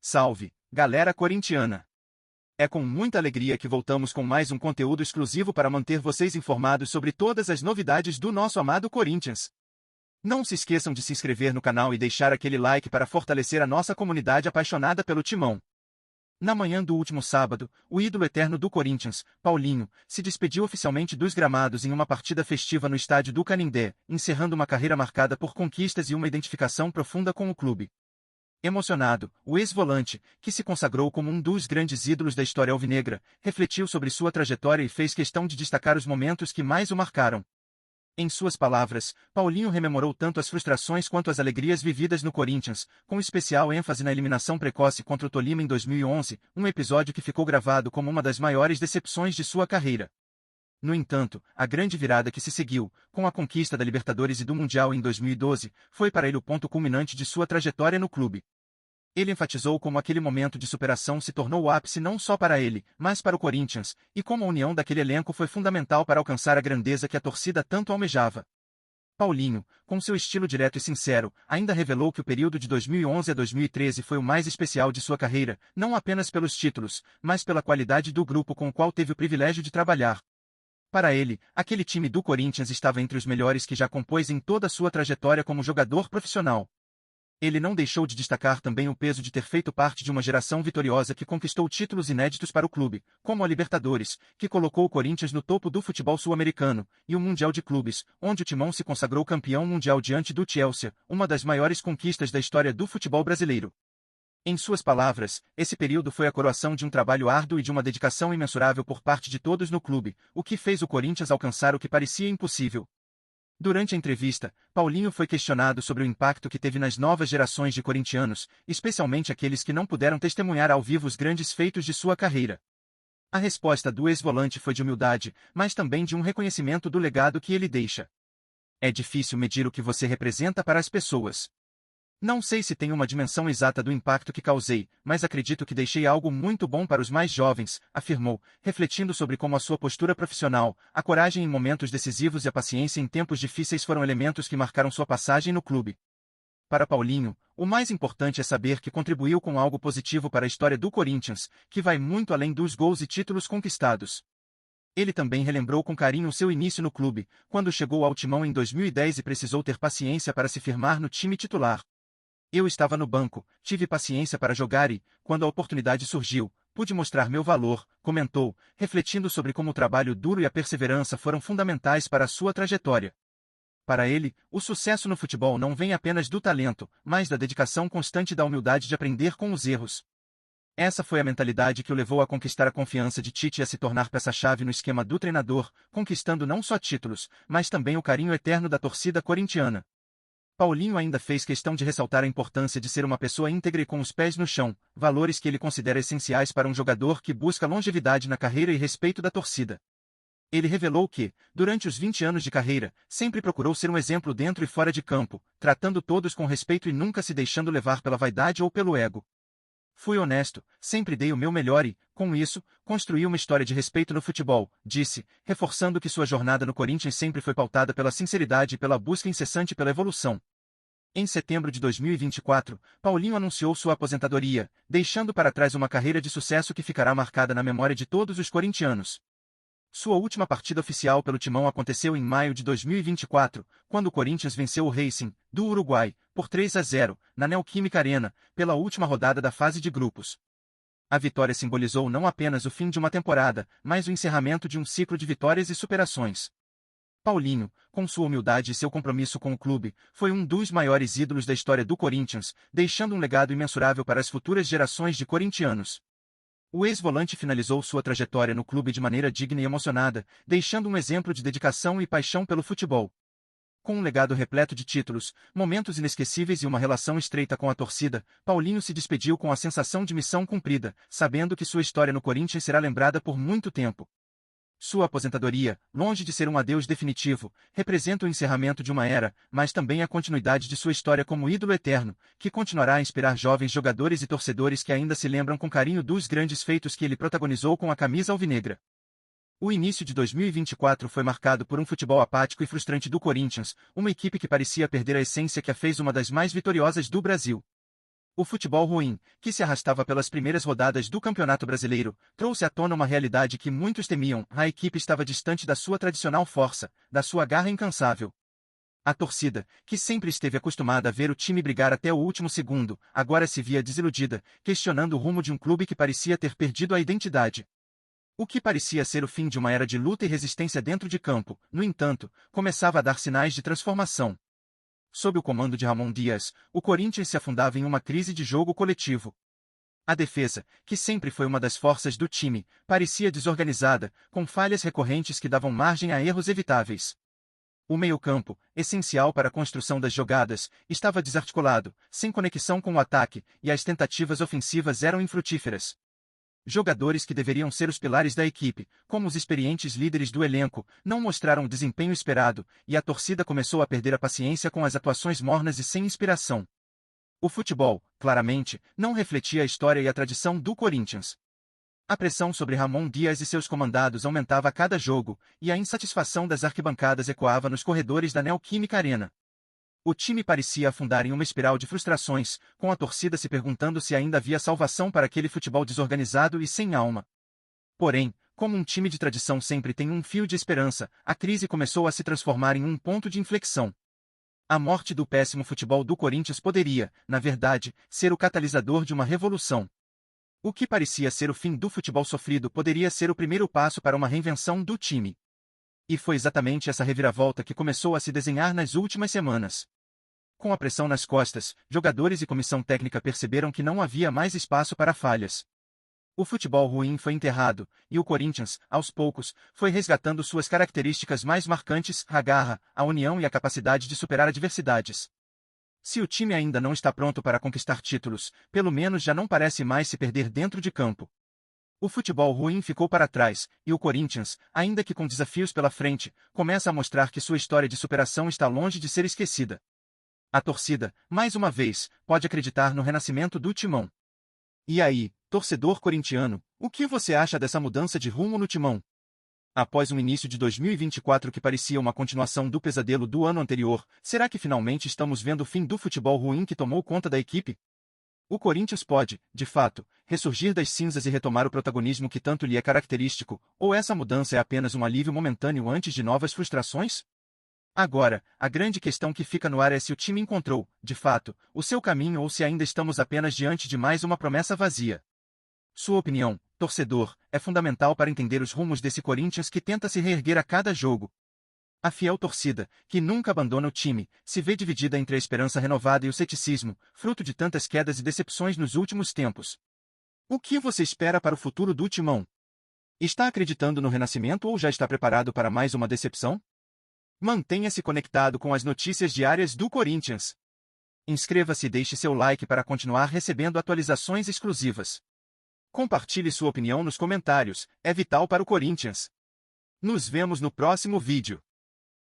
Salve, galera corintiana! É com muita alegria que voltamos com mais um conteúdo exclusivo para manter vocês informados sobre todas as novidades do nosso amado Corinthians. Não se esqueçam de se inscrever no canal e deixar aquele like para fortalecer a nossa comunidade apaixonada pelo Timão. Na manhã do último sábado, o ídolo eterno do Corinthians, Paulinho, se despediu oficialmente dos gramados em uma partida festiva no estádio do Canindé, encerrando uma carreira marcada por conquistas e uma identificação profunda com o clube. Emocionado, o ex-volante, que se consagrou como um dos grandes ídolos da história alvinegra, refletiu sobre sua trajetória e fez questão de destacar os momentos que mais o marcaram. Em suas palavras, Paulinho rememorou tanto as frustrações quanto as alegrias vividas no Corinthians, com especial ênfase na eliminação precoce contra o Tolima em 2011, um episódio que ficou gravado como uma das maiores decepções de sua carreira. No entanto, a grande virada que se seguiu, com a conquista da Libertadores e do Mundial em 2012, foi para ele o ponto culminante de sua trajetória no clube. Ele enfatizou como aquele momento de superação se tornou o ápice não só para ele, mas para o Corinthians, e como a união daquele elenco foi fundamental para alcançar a grandeza que a torcida tanto almejava. Paulinho, com seu estilo direto e sincero, ainda revelou que o período de 2011 a 2013 foi o mais especial de sua carreira, não apenas pelos títulos, mas pela qualidade do grupo com o qual teve o privilégio de trabalhar. Para ele, aquele time do Corinthians estava entre os melhores que já compôs em toda a sua trajetória como jogador profissional. Ele não deixou de destacar também o peso de ter feito parte de uma geração vitoriosa que conquistou títulos inéditos para o clube, como a Libertadores, que colocou o Corinthians no topo do futebol sul-americano, e o Mundial de Clubes, onde o Timão se consagrou campeão mundial diante do Chelsea, uma das maiores conquistas da história do futebol brasileiro. Em suas palavras, esse período foi a coroação de um trabalho árduo e de uma dedicação imensurável por parte de todos no clube, o que fez o Corinthians alcançar o que parecia impossível. Durante a entrevista, Paulinho foi questionado sobre o impacto que teve nas novas gerações de corintianos, especialmente aqueles que não puderam testemunhar ao vivo os grandes feitos de sua carreira. A resposta do ex-volante foi de humildade, mas também de um reconhecimento do legado que ele deixa. É difícil medir o que você representa para as pessoas. Não sei se tenho uma dimensão exata do impacto que causei, mas acredito que deixei algo muito bom para os mais jovens, afirmou, refletindo sobre como a sua postura profissional, a coragem em momentos decisivos e a paciência em tempos difíceis foram elementos que marcaram sua passagem no clube. Para Paulinho, o mais importante é saber que contribuiu com algo positivo para a história do Corinthians, que vai muito além dos gols e títulos conquistados. Ele também relembrou com carinho seu início no clube, quando chegou ao Timão em 2010 e precisou ter paciência para se firmar no time titular. Eu estava no banco, tive paciência para jogar e, quando a oportunidade surgiu, pude mostrar meu valor, comentou, refletindo sobre como o trabalho duro e a perseverança foram fundamentais para a sua trajetória. Para ele, o sucesso no futebol não vem apenas do talento, mas da dedicação constante e da humildade de aprender com os erros. Essa foi a mentalidade que o levou a conquistar a confiança de Tite e a se tornar peça-chave no esquema do treinador, conquistando não só títulos, mas também o carinho eterno da torcida corintiana. Paulinho ainda fez questão de ressaltar a importância de ser uma pessoa íntegra e com os pés no chão, valores que ele considera essenciais para um jogador que busca longevidade na carreira e respeito da torcida. Ele revelou que, durante os 20 anos de carreira, sempre procurou ser um exemplo dentro e fora de campo, tratando todos com respeito e nunca se deixando levar pela vaidade ou pelo ego. Fui honesto, sempre dei o meu melhor e, com isso, construí uma história de respeito no futebol, disse, reforçando que sua jornada no Corinthians sempre foi pautada pela sinceridade e pela busca incessante pela evolução. Em setembro de 2024, Paulinho anunciou sua aposentadoria, deixando para trás uma carreira de sucesso que ficará marcada na memória de todos os corintianos. Sua última partida oficial pelo Timão aconteceu em maio de 2024, quando o Corinthians venceu o Racing, do Uruguai, por 3-0, na Neoquímica Arena, pela última rodada da fase de grupos. A vitória simbolizou não apenas o fim de uma temporada, mas o encerramento de um ciclo de vitórias e superações. Paulinho, com sua humildade e seu compromisso com o clube, foi um dos maiores ídolos da história do Corinthians, deixando um legado imensurável para as futuras gerações de corintianos. O ex-volante finalizou sua trajetória no clube de maneira digna e emocionada, deixando um exemplo de dedicação e paixão pelo futebol. Com um legado repleto de títulos, momentos inesquecíveis e uma relação estreita com a torcida, Paulinho se despediu com a sensação de missão cumprida, sabendo que sua história no Corinthians será lembrada por muito tempo. Sua aposentadoria, longe de ser um adeus definitivo, representa o encerramento de uma era, mas também a continuidade de sua história como ídolo eterno, que continuará a inspirar jovens jogadores e torcedores que ainda se lembram com carinho dos grandes feitos que ele protagonizou com a camisa alvinegra. O início de 2024 foi marcado por um futebol apático e frustrante do Corinthians, uma equipe que parecia perder a essência que a fez uma das mais vitoriosas do Brasil. O futebol ruim, que se arrastava pelas primeiras rodadas do Campeonato Brasileiro, trouxe à tona uma realidade que muitos temiam: a equipe estava distante da sua tradicional força, da sua garra incansável. A torcida, que sempre esteve acostumada a ver o time brigar até o último segundo, agora se via desiludida, questionando o rumo de um clube que parecia ter perdido a identidade. O que parecia ser o fim de uma era de luta e resistência dentro de campo, no entanto, começava a dar sinais de transformação. Sob o comando de Ramon Dias, o Corinthians se afundava em uma crise de jogo coletivo. A defesa, que sempre foi uma das forças do time, parecia desorganizada, com falhas recorrentes que davam margem a erros evitáveis. O meio-campo, essencial para a construção das jogadas, estava desarticulado, sem conexão com o ataque, e as tentativas ofensivas eram infrutíferas. Jogadores que deveriam ser os pilares da equipe, como os experientes líderes do elenco, não mostraram o desempenho esperado, e a torcida começou a perder a paciência com as atuações mornas e sem inspiração. O futebol, claramente, não refletia a história e a tradição do Corinthians. A pressão sobre Ramon Dias e seus comandados aumentava a cada jogo, e a insatisfação das arquibancadas ecoava nos corredores da Neoquímica Arena. O time parecia afundar em uma espiral de frustrações, com a torcida se perguntando se ainda havia salvação para aquele futebol desorganizado e sem alma. Porém, como um time de tradição sempre tem um fio de esperança, a crise começou a se transformar em um ponto de inflexão. A morte do péssimo futebol do Corinthians poderia, na verdade, ser o catalisador de uma revolução. O que parecia ser o fim do futebol sofrido poderia ser o primeiro passo para uma reinvenção do time. E foi exatamente essa reviravolta que começou a se desenhar nas últimas semanas. Com a pressão nas costas, jogadores e comissão técnica perceberam que não havia mais espaço para falhas. O futebol ruim foi enterrado, e o Corinthians, aos poucos, foi resgatando suas características mais marcantes: a garra, a união e a capacidade de superar adversidades. Se o time ainda não está pronto para conquistar títulos, pelo menos já não parece mais se perder dentro de campo. O futebol ruim ficou para trás, e o Corinthians, ainda que com desafios pela frente, começa a mostrar que sua história de superação está longe de ser esquecida. A torcida, mais uma vez, pode acreditar no renascimento do Timão. E aí, torcedor corintiano, o que você acha dessa mudança de rumo no Timão? Após um início de 2024 que parecia uma continuação do pesadelo do ano anterior, será que finalmente estamos vendo o fim do futebol ruim que tomou conta da equipe? O Corinthians pode, de fato, ressurgir das cinzas e retomar o protagonismo que tanto lhe é característico, ou essa mudança é apenas um alívio momentâneo antes de novas frustrações? Agora, a grande questão que fica no ar é se o time encontrou, de fato, o seu caminho ou se ainda estamos apenas diante de mais uma promessa vazia. Sua opinião, torcedor, é fundamental para entender os rumos desse Corinthians que tenta se reerguer a cada jogo. A fiel torcida, que nunca abandona o time, se vê dividida entre a esperança renovada e o ceticismo, fruto de tantas quedas e decepções nos últimos tempos. O que você espera para o futuro do Timão? Está acreditando no renascimento ou já está preparado para mais uma decepção? Mantenha-se conectado com as notícias diárias do Corinthians. Inscreva-se e deixe seu like para continuar recebendo atualizações exclusivas. Compartilhe sua opinião nos comentários, é vital para o Corinthians. Nos vemos no próximo vídeo.